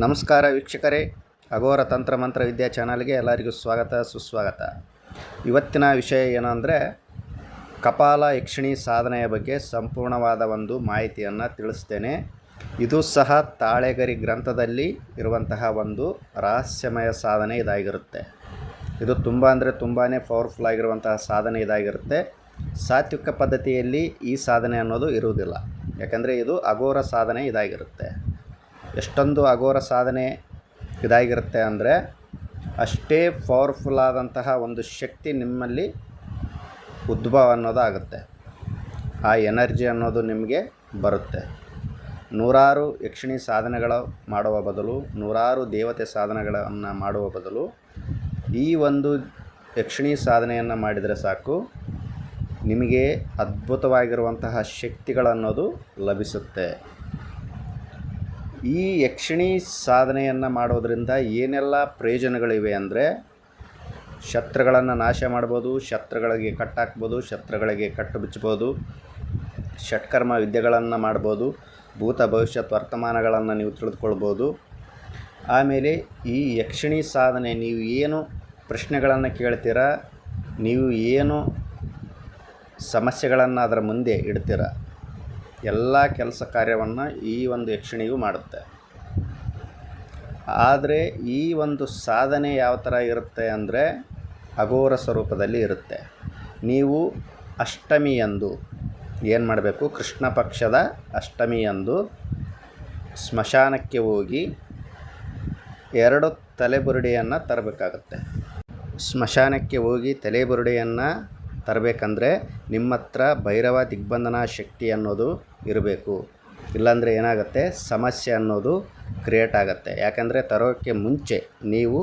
ನಮಸ್ಕಾರ ವೀಕ್ಷಕರೇ, ಅಘೋರ ತಂತ್ರ ಮಂತ್ರ ವಿದ್ಯಾ ಚಾನಲ್ಗೆ ಎಲ್ಲರಿಗೂ ಸ್ವಾಗತ ಸುಸ್ವಾಗತ. ಇವತ್ತಿನ ವಿಷಯ ಏನು ಅಂದರೆ, ಕಪಾಲ ಯಕ್ಷಿಣಿ ಸಾಧನೆಯ ಬಗ್ಗೆ ಸಂಪೂರ್ಣವಾದ ಒಂದು ಮಾಹಿತಿಯನ್ನು ತಿಳಿಸ್ತೇನೆ. ಇದು ಸಹ ತಾಳೆಗರಿ ಗ್ರಂಥದಲ್ಲಿ ಇರುವಂತಹ ಒಂದು ರಹಸ್ಯಮಯ ಸಾಧನೆ ಇದಾಗಿರುತ್ತೆ. ಇದು ತುಂಬ ಪವರ್ಫುಲ್ ಆಗಿರುವಂತಹ ಸಾಧನೆ ಇದಾಗಿರುತ್ತೆ. ಸಾತ್ವಿಕ ಪದ್ಧತಿಯಲ್ಲಿ ಈ ಸಾಧನೆ ಅನ್ನೋದು ಇರುವುದಿಲ್ಲ, ಯಾಕಂದರೆ ಇದು ಅಘೋರ ಸಾಧನೆ ಇದಾಗಿರುತ್ತೆ. ಎಷ್ಟೊಂದು ಅಘೋರ ಸಾಧನೆ ಇದಾಗಿರುತ್ತೆ ಅಂದರೆ ಅಷ್ಟೇ ಪವರ್ಫುಲ್ ಆದಂತಹ ಒಂದು ಶಕ್ತಿ ನಿಮ್ಮಲ್ಲಿ ಉದ್ಭವ ಅನ್ನೋದಾಗುತ್ತೆ. ಆ ಎನರ್ಜಿ ಅನ್ನೋದು ನಿಮಗೆ ಬರುತ್ತೆ. ನೂರಾರು ಯಕ್ಷಿಣಿ ಸಾಧನೆಗಳು ಮಾಡುವ ಬದಲು, ನೂರಾರು ದೇವತೆ ಸಾಧನೆಗಳನ್ನು ಮಾಡುವ ಬದಲು ಈ ಒಂದು ಯಕ್ಷಿಣಿ ಸಾಧನೆಯನ್ನು ಮಾಡಿದರೆ ಸಾಕು, ನಿಮಗೆ ಅದ್ಭುತವಾಗಿರುವಂತಹ ಶಕ್ತಿಗಳನ್ನೋದು ಲಭಿಸುತ್ತೆ. ಈ ಯಕ್ಷಿಣಿ ಸಾಧನೆಯನ್ನು ಮಾಡೋದರಿಂದ ಏನೆಲ್ಲ ಪ್ರಯೋಜನಗಳಿವೆ ಅಂದರೆ, ಶತ್ರುಗಳನ್ನು ನಾಶ ಮಾಡ್ಬೋದು, ಶತ್ರುಗಳಿಗೆ ಕಟ್ಟಾಕ್ಬೋದು, ಶತ್ರುಗಳಿಗೆ ಕಟ್ಟು ಬಿಚ್ಚಬೋದು, ಷಟ್ಕರ್ಮ ವಿದ್ಯೆಗಳನ್ನು ಮಾಡ್ಬೋದು, ಭೂತ ಭವಿಷ್ಯತ್ ವರ್ತಮಾನಗಳನ್ನು ನೀವು ತಿಳಿದುಕೊಳ್ಬೋದು. ಆಮೇಲೆ ಈ ಯಕ್ಷಿಣಿ ಸಾಧನೆ, ನೀವು ಏನು ಪ್ರಶ್ನೆಗಳನ್ನು ಕೇಳ್ತೀರಾ, ನೀವು ಏನು ಸಮಸ್ಯೆಗಳನ್ನು ಅದರ ಮುಂದೆ ಇಡ್ತೀರ, ಎಲ್ಲ ಕೆಲಸ ಕಾರ್ಯವನ್ನು ಈ ಒಂದು ಯಕ್ಷಿಣಿಯು ಮಾಡುತ್ತೆ. ಆದರೆ ಈ ಒಂದು ಸಾಧನೆ ಯಾವ ಥರ ಇರುತ್ತೆ ಅಂದರೆ ಅಘೋರ ಸ್ವರೂಪದಲ್ಲಿ ಇರುತ್ತೆ. ನೀವು ಅಷ್ಟಮಿಯಂದು ಏನು ಮಾಡಬೇಕು, ಕೃಷ್ಣ ಪಕ್ಷದ ಅಷ್ಟಮಿಯಂದು ಸ್ಮಶಾನಕ್ಕೆ ಹೋಗಿ 2 ತಲೆಬುರುಡೆಯನ್ನು ತರಬೇಕಾಗತ್ತೆ. ಸ್ಮಶಾನಕ್ಕೆ ಹೋಗಿ ತಲೆಬುರುಡೆಯನ್ನು ತರಬೇಕಂದ್ರೆ ನಿಮ್ಮ ಹತ್ರ ಭೈರವ ದಿಗ್ಬಂಧನ ಶಕ್ತಿ ಅನ್ನೋದು ಇರಬೇಕು. ಇಲ್ಲಾಂದರೆ ಏನಾಗುತ್ತೆ, ಸಮಸ್ಯೆ ಅನ್ನೋದು ಕ್ರಿಯೇಟ್ ಆಗುತ್ತೆ. ಯಾಕಂದರೆ ತರೋಕ್ಕೆ ಮುಂಚೆ ನೀವು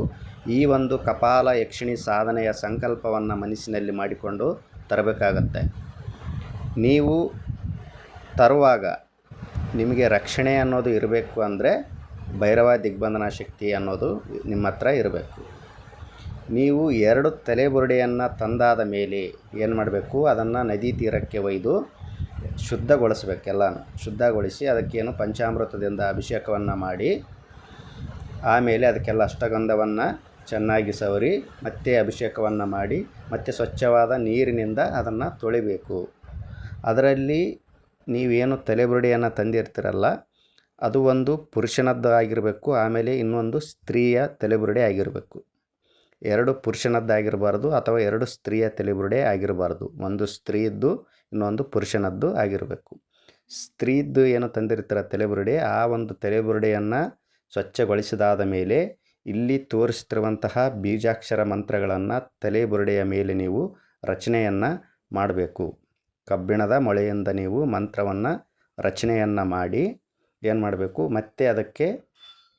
ಈ ಒಂದು ಕಪಾಲ ಯಕ್ಷಿಣಿ ಸಾಧನೆಯ ಸಂಕಲ್ಪವನ್ನು ಮನಸ್ಸಿನಲ್ಲಿ ಮಾಡಿಕೊಂಡು ತರಬೇಕಾಗತ್ತೆ. ನೀವು ತರುವಾಗ ನಿಮಗೆ ರಕ್ಷಣೆ ಅನ್ನೋದು ಇರಬೇಕು ಅಂದರೆ ಭೈರವ ದಿಗ್ಬಂಧನ ಶಕ್ತಿ ಅನ್ನೋದು ನಿಮ್ಮ ಹತ್ರ ಇರಬೇಕು. ನೀವು 2 ತಲೆಬುರುಡೆಯನ್ನು ತಂದಾದ ಮೇಲೆ ಏನು ಮಾಡಬೇಕು, ಅದನ್ನು ನದಿ ತೀರಕ್ಕೆ ಒಯ್ದು ಶುದ್ಧಗೊಳಿಸ್ಬೇಕು. ಎಲ್ಲನೂ ಶುದ್ಧಗೊಳಿಸಿ ಅದಕ್ಕೇನು ಪಂಚಾಮೃತದಿಂದ ಅಭಿಷೇಕವನ್ನು ಮಾಡಿ, ಆಮೇಲೆ ಅದಕ್ಕೆಲ್ಲ ಅಷ್ಟಗಂಧವನ್ನು ಚೆನ್ನಾಗಿ ಸವರಿ, ಮತ್ತೆ ಅಭಿಷೇಕವನ್ನು ಮಾಡಿ, ಮತ್ತೆ ಸ್ವಚ್ಛವಾದ ನೀರಿನಿಂದ ಅದನ್ನು ತೊಳಿಬೇಕು. ಅದರಲ್ಲಿ ನೀವೇನು ತಲೆಬುರುಡೆಯನ್ನು ತಂದಿರ್ತೀರಲ್ಲ, ಅದು ಒಂದು ಪುರುಷನದ್ದು ಆಗಿರಬೇಕು, ಆಮೇಲೆ ಇನ್ನೊಂದು ಸ್ತ್ರೀಯ ತಲೆಬುರುಡೆ ಆಗಿರಬೇಕು. 2 ಪುರುಷನದ್ದಾಗಿರಬಾರ್ದು ಅಥವಾ 2 ಸ್ತ್ರೀಯ ತಲೆಬುರುಡೆ ಆಗಿರಬಾರ್ದು. ಒಂದು ಸ್ತ್ರೀಯದ್ದು ಇನ್ನೊಂದು ಪುರುಷನದ್ದು ಆಗಿರಬೇಕು. ಸ್ತ್ರೀಯದ್ದು ಏನು ತಂದಿರ್ತೀರ ತಲೆಬುರುಡೆ, ಆ ಒಂದು ತಲೆಬುರುಡೆಯನ್ನು ಸ್ವಚ್ಛಗೊಳಿಸಿದಾದ ಮೇಲೆ ಇಲ್ಲಿ ತೋರಿಸ್ತಿರುವಂತಹ ಬೀಜಾಕ್ಷರ ಮಂತ್ರಗಳನ್ನು ತಲೆಬುರುಡೆಯ ಮೇಲೆ ನೀವು ರಚನೆಯನ್ನು ಮಾಡಬೇಕು. ಕಬ್ಬಿಣದ ಮೊಳೆಯಿಂದ ನೀವು ಮಂತ್ರವನ್ನು ರಚನೆಯನ್ನು ಮಾಡಿ ಏನು ಮಾಡಬೇಕು, ಮತ್ತೆ ಅದಕ್ಕೆ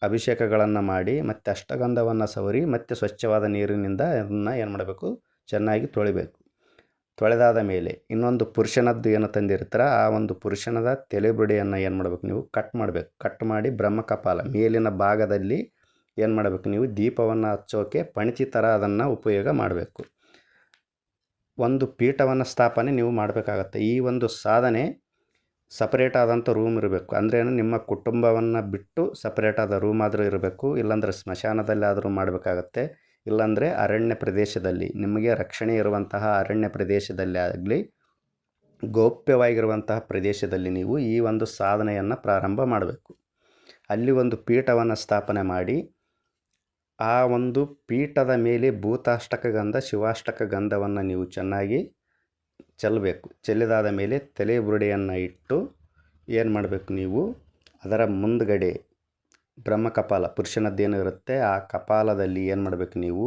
ಅಭಿಷೇಕಗಳನ್ನು ಮಾಡಿ, ಮತ್ತು ಅಷ್ಟಗಂಧವನ್ನು ಸವರಿ, ಮತ್ತು ಸ್ವಚ್ಛವಾದ ನೀರಿನಿಂದ ಅದನ್ನು ಏನು ಮಾಡಬೇಕು, ಚೆನ್ನಾಗಿ ತೊಳಿಬೇಕು. ತೊಳೆದಾದ ಮೇಲೆ ಇನ್ನೊಂದು ಪುರುಷನದ್ದು ಏನು ತಂದಿರ್ತೀರ, ಆ ಒಂದು ಪುರುಷನದ ತಲೆಬುರುಡೆಯನ್ನು ಏನು ಮಾಡಬೇಕು, ನೀವು ಕಟ್ ಮಾಡಬೇಕು. ಕಟ್ ಮಾಡಿ ಬ್ರಹ್ಮಕಪಾಲ ಮೇಲಿನ ಭಾಗದಲ್ಲಿ ಏನು ಮಾಡಬೇಕು, ನೀವು ದೀಪವನ್ನು ಹಚ್ಚೋಕೆ ಪಣಚಿ ಥರ ಅದನ್ನು ಉಪಯೋಗ ಮಾಡಬೇಕು. ಒಂದು ಪೀಠವನ್ನು ಸ್ಥಾಪನೆ ನೀವು ಮಾಡಬೇಕಾಗತ್ತೆ. ಈ ಒಂದು ಸಾಧನೆ ಸಪ್ರೇಟ್ ಆದಂಥ ರೂಮ್ ಇರಬೇಕು. ಅಂದರೆ ನಿಮ್ಮ ಕುಟುಂಬವನ್ನು ಬಿಟ್ಟು ಸಪ್ರೇಟ್ ಆದ ರೂಮ್ ಆದರೂ ಇರಬೇಕು, ಇಲ್ಲಾಂದರೆ ಸ್ಮಶಾನದಲ್ಲಿ ಆದರೂ ಮಾಡಬೇಕಾಗತ್ತೆ. ಇಲ್ಲಾಂದರೆ ಅರಣ್ಯ ಪ್ರದೇಶದಲ್ಲಿ, ನಿಮಗೆ ರಕ್ಷಣೆ ಇರುವಂತಹ ಅರಣ್ಯ ಪ್ರದೇಶದಲ್ಲಿ ಆಗಲಿ, ಗೌಪ್ಯವಾಗಿರುವಂತಹ ಪ್ರದೇಶದಲ್ಲಿ ನೀವು ಈ ಒಂದು ಸಾಧನೆಯನ್ನು ಪ್ರಾರಂಭ ಮಾಡಬೇಕು. ಅಲ್ಲಿ ಒಂದು ಪೀಠವನ್ನು ಸ್ಥಾಪನೆ ಮಾಡಿ, ಆ ಒಂದು ಪೀಠದ ಮೇಲೆ ಭೂತಾಷ್ಟಕ ಗಂಧ, ಶಿವಾಷ್ಟಕ ಗಂಧವನ್ನು ನೀವು ಚೆನ್ನಾಗಿ ಚೆಲ್ಲಬೇಕು. ಚೆಲ್ಲಿದಾದ ಮೇಲೆ ತಲೆಬುರುಡೆಯನ್ನು ಇಟ್ಟು ಏನು ಮಾಡಬೇಕು, ನೀವು ಅದರ ಮುಂದ್ಗಡೆ ಬ್ರಹ್ಮಕಪಾಲ ಪುರುಷನದ್ದೇನು ಇರುತ್ತೆ, ಆ ಕಪಾಲದಲ್ಲಿ ಏನು ಮಾಡಬೇಕು, ನೀವು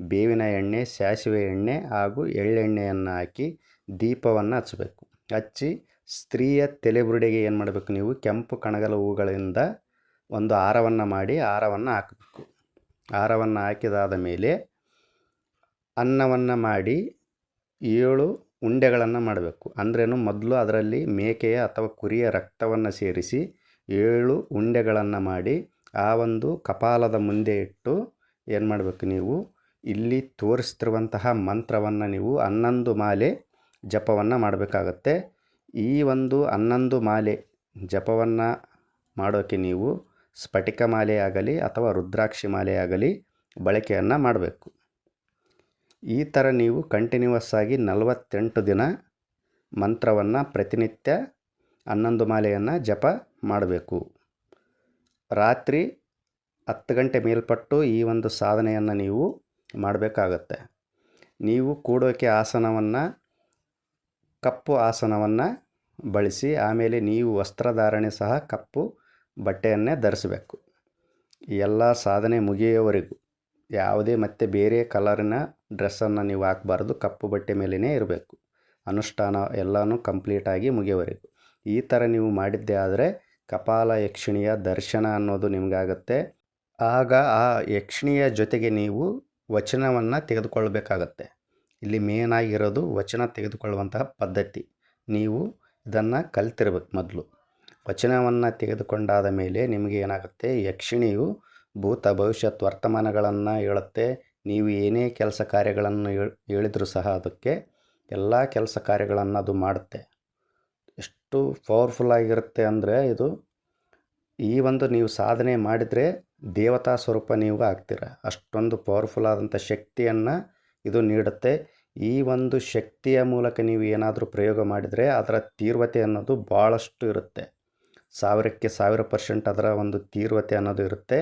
ಬೇವಿನ ಎಣ್ಣೆ, ಸಾಸಿವೆ ಎಣ್ಣೆ ಹಾಗೂ ಎಳ್ಳೆಣ್ಣೆಯನ್ನು ಹಾಕಿ ದೀಪವನ್ನು ಹಚ್ಚಬೇಕು. ಹಚ್ಚಿ ಸ್ತ್ರೀಯ ತಲೆಬುರುಡೆಗೆ ಏನು ಮಾಡಬೇಕು, ನೀವು ಕೆಂಪು ಕಣಗಲ ಹೂಗಳಿಂದ ಒಂದು ಹಾರವನ್ನು ಮಾಡಿ ಹಾರವನ್ನು ಹಾಕಬೇಕು. ಹಾರವನ್ನು ಹಾಕಿದಾದ ಮೇಲೆ ಅನ್ನವನ್ನು ಮಾಡಿ 7 ಉಂಡೆಗಳನ್ನು ಮಾಡಬೇಕು. ಅಂದ್ರೇನು, ಮೊದಲು ಅದರಲ್ಲಿ ಮೇಕೆಯ ಅಥವಾ ಕುರಿಯ ರಕ್ತವನ್ನು ಸೇರಿಸಿ 7 ಉಂಡೆಗಳನ್ನು ಮಾಡಿ ಆ ಒಂದು ಕಪಾಲದ ಮುಂದೆ ಇಟ್ಟು ಏನು ಮಾಡಬೇಕು, ನೀವು ಇಲ್ಲಿ ತೋರಿಸ್ತಿರುವಂತಹ ಮಂತ್ರವನ್ನು ನೀವು 11 ಮಾಲೆ ಜಪವನ್ನು ಮಾಡಬೇಕಾಗತ್ತೆ. ಈ ಒಂದು 11 ಮಾಲೆ ಜಪವನ್ನು ಮಾಡೋಕ್ಕೆ ನೀವು ಸ್ಫಟಿಕ ಮಾಲೆಯಾಗಲಿ ಅಥವಾ ರುದ್ರಾಕ್ಷಿ ಮಾಲೆಯಾಗಲಿ ಬಳಕೆಯನ್ನು ಮಾಡಬೇಕು. ಈ ಥರ ನೀವು ಕಂಟಿನ್ಯೂವಸ್ ಆಗಿ 48 ದಿನ ಮಂತ್ರವನ್ನು ಪ್ರತಿನಿತ್ಯ 11 ಮಾಲೆಯನ್ನು ಜಪ ಮಾಡಬೇಕು. ರಾತ್ರಿ 10 ಗಂಟೆ ಮೇಲ್ಪಟ್ಟು ಈ ಒಂದು ಸಾಧನೆಯನ್ನು ನೀವು ಮಾಡಬೇಕಾಗತ್ತೆ. ನೀವು ಕೂಡೋಕೆ ಆಸನವನ್ನು ಕಪ್ಪು ಆಸನವನ್ನು ಬಳಸಿ, ಆಮೇಲೆ ನೀವು ವಸ್ತ್ರಧಾರಣೆ ಸಹ ಕಪ್ಪು ಬಟ್ಟೆಯನ್ನೇ ಧರಿಸಬೇಕು. ಎಲ್ಲ ಸಾಧನೆ ಮುಗಿಯುವವರೆಗೂ ಯಾವುದೇ ಮತ್ತೆ ಬೇರೆ ಕಲರಿನ ಡ್ರೆಸ್ಸನ್ನು ನೀವು ಹಾಕಬಾರ್ದು. ಕಪ್ಪು ಬಟ್ಟೆ ಮೇಲೇ ಇರಬೇಕು. ಅನುಷ್ಠಾನ ಎಲ್ಲನೂ ಕಂಪ್ಲೀಟಾಗಿ ಮುಗಿಯುವವರೆಗೂ ಈ ಥರ ನೀವು ಮಾಡಿದ್ದೇ ಆದರೆ ಕಪಾಲ ಯಕ್ಷಿಣಿಯ ದರ್ಶನ ಅನ್ನೋದು ನಿಮಗಾಗತ್ತೆ. ಆಗ ಆ ಯಕ್ಷಿಣಿಯ ಜೊತೆಗೆ ನೀವು ವಚನವನ್ನು ತೆಗೆದುಕೊಳ್ಬೇಕಾಗತ್ತೆ. ಇಲ್ಲಿ ಮೇನಾಗಿರೋದು ವಚನ ತೆಗೆದುಕೊಳ್ಳುವಂತಹ ಪದ್ಧತಿ. ನೀವು ಇದನ್ನು ಕಲ್ತಿರ್ಬೇಕು. ಮೊದಲು ವಚನವನ್ನು ತೆಗೆದುಕೊಂಡಾದ ಮೇಲೆ ನಿಮಗೆ ಏನಾಗುತ್ತೆ, ಯಕ್ಷಿಣಿಯು ಭೂತ ಭವಿಷ್ಯತ್ ವರ್ತಮಾನಗಳನ್ನು ಹೇಳುತ್ತೆ. ನೀವು ಏನೇ ಕೆಲಸ ಕಾರ್ಯಗಳನ್ನು ಹೇಳಿದರೂ ಸಹ ಅದಕ್ಕೆ ಎಲ್ಲ ಕೆಲಸ ಕಾರ್ಯಗಳನ್ನು ಅದು ಮಾಡುತ್ತೆ. ಎಷ್ಟು ಪವರ್ಫುಲ್ಲಾಗಿರುತ್ತೆ ಅಂದರೆ ಇದು ಈ ಒಂದು ನೀವು ಸಾಧನೆ ಮಾಡಿದರೆ ದೇವತಾ ಸ್ವರೂಪ ನೀವು ಆಗ್ತೀರ. ಅಷ್ಟೊಂದು ಪವರ್ಫುಲ್ ಆದಂಥ ಶಕ್ತಿಯನ್ನು ಇದು ನೀಡುತ್ತೆ. ಈ ಒಂದು ಶಕ್ತಿಯ ಮೂಲಕ ನೀವು ಏನಾದರೂ ಪ್ರಯೋಗ ಮಾಡಿದರೆ ಅದರ ತೀವ್ರತೆ ಅನ್ನೋದು ಭಾಳಷ್ಟು ಇರುತ್ತೆ. 1000ಕ್ಕೆ 1000% ಅದರ ಒಂದು ತೀವ್ರತೆ ಅನ್ನೋದು ಇರುತ್ತೆ.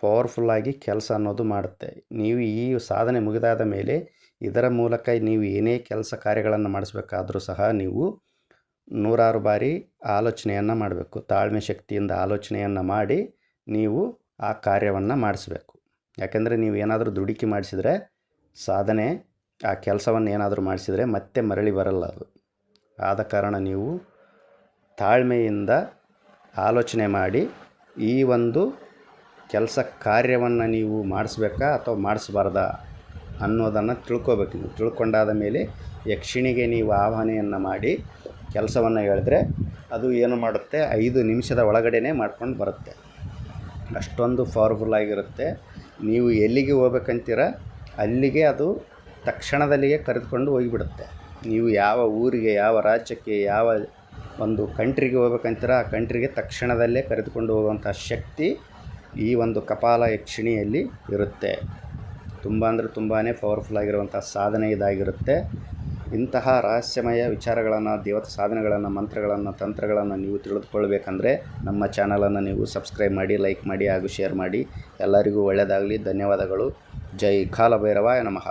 ಪವರ್ಫುಲ್ಲಾಗಿ ಕೆಲಸ ಅನ್ನೋದು ಮಾಡುತ್ತೆ. ನೀವು ಈ ಸಾಧನೆ ಮುಗಿದಾದ ಮೇಲೆ ಇದರ ಮೂಲಕ ನೀವು ಏನೇ ಕೆಲಸ ಕಾರ್ಯಗಳನ್ನು ಮಾಡಿಸ್ಬೇಕಾದ್ರೂ ಸಹ ನೀವು 100 ಬಾರಿ ಆಲೋಚನೆಯನ್ನು ಮಾಡಬೇಕು. ತಾಳ್ಮೆ ಶಕ್ತಿಯಿಂದ ಆಲೋಚನೆಯನ್ನು ಮಾಡಿ ನೀವು ಆ ಕಾರ್ಯವನ್ನು ಮಾಡಿಸ್ಬೇಕು. ಯಾಕೆಂದರೆ ನೀವು ಏನಾದರೂ ದುಡುಕಿ ಮಾಡಿಸಿದರೆ ಸಾಧನೆ ಆ ಕೆಲಸವನ್ನು ಏನಾದರೂ ಮಾಡಿಸಿದರೆ ಮತ್ತೆ ಮರಳಿ ಬರಲ್ಲ ಅದು. ಆದ ಕಾರಣ ನೀವು ತಾಳ್ಮೆಯಿಂದ ಆಲೋಚನೆ ಮಾಡಿ ಈ ಒಂದು ಕೆಲಸ ಕಾರ್ಯವನ್ನು ನೀವು ಮಾಡಿಸ್ಬೇಕಾ ಅಥವಾ ಮಾಡಿಸ್ಬಾರ್ದಾ ಅನ್ನೋದನ್ನು ತಿಳ್ಕೊಬೇಕು. ನೀವು ತಿಳ್ಕೊಂಡಾದ ಮೇಲೆ ಯಕ್ಷಿಣಿಗೆ ನೀವು ಆವಾಹನೆಯನ್ನು ಮಾಡಿ ಕೆಲಸವನ್ನು ಹೇಳಿದ್ರೆ ಅದು ಏನು ಮಾಡುತ್ತೆ, 5 ನಿಮಿಷದ ಒಳಗಡೆ ಮಾಡ್ಕೊಂಡು ಬರುತ್ತೆ. ಅಷ್ಟೊಂದು ಪವರ್ಫುಲ್ಲಾಗಿರುತ್ತೆ. ನೀವು ಎಲ್ಲಿಗೆ ಹೋಗ್ಬೇಕಂತೀರ ಅಲ್ಲಿಗೆ ಅದು ತಕ್ಷಣದಲ್ಲಿಯೇ ಕರೆದುಕೊಂಡು ಹೋಗಿಬಿಡುತ್ತೆ. ನೀವು ಯಾವ ಊರಿಗೆ, ಯಾವ ರಾಜ್ಯಕ್ಕೆ, ಯಾವ ಒಂದು ಕಂಟ್ರಿಗೆ ಹೋಗ್ಬೇಕಂತೀರ ಆ ಕಂಟ್ರಿಗೆ ತಕ್ಷಣದಲ್ಲೇ ಕರೆದುಕೊಂಡು ಹೋಗುವಂಥ ಶಕ್ತಿ ಈ ಒಂದು ಕಪಾಲ ಯಕ್ಷಿಣಿಯಲ್ಲಿ ಇರುತ್ತೆ. ತುಂಬ ಅಂದರೆ ತುಂಬಾ ಪವರ್ಫುಲ್ಲಾಗಿರುವಂಥ ಸಾಧನೆ ಇದಾಗಿರುತ್ತೆ. ಇಂತಹ ರಹಸ್ಯಮಯ ವಿಚಾರಗಳನ್ನು, ದೇವತಾ ಸಾಧನೆಗಳನ್ನು, ಮಂತ್ರಗಳನ್ನು, ತಂತ್ರಗಳನ್ನು ನೀವು ತಿಳಿದುಕೊಳ್ಬೇಕಂದ್ರೆ ನಮ್ಮ ಚಾನಲನ್ನು ನೀವು ಸಬ್ಸ್ಕ್ರೈಬ್ ಮಾಡಿ, ಲೈಕ್ ಮಾಡಿ ಹಾಗೂ ಶೇರ್ ಮಾಡಿ. ಎಲ್ಲರಿಗೂ ಒಳ್ಳೆಯದಾಗಲಿ. ಧನ್ಯವಾದಗಳು. ಜೈ ಕಾಲಭೈರವಾಯ ನಮಃ.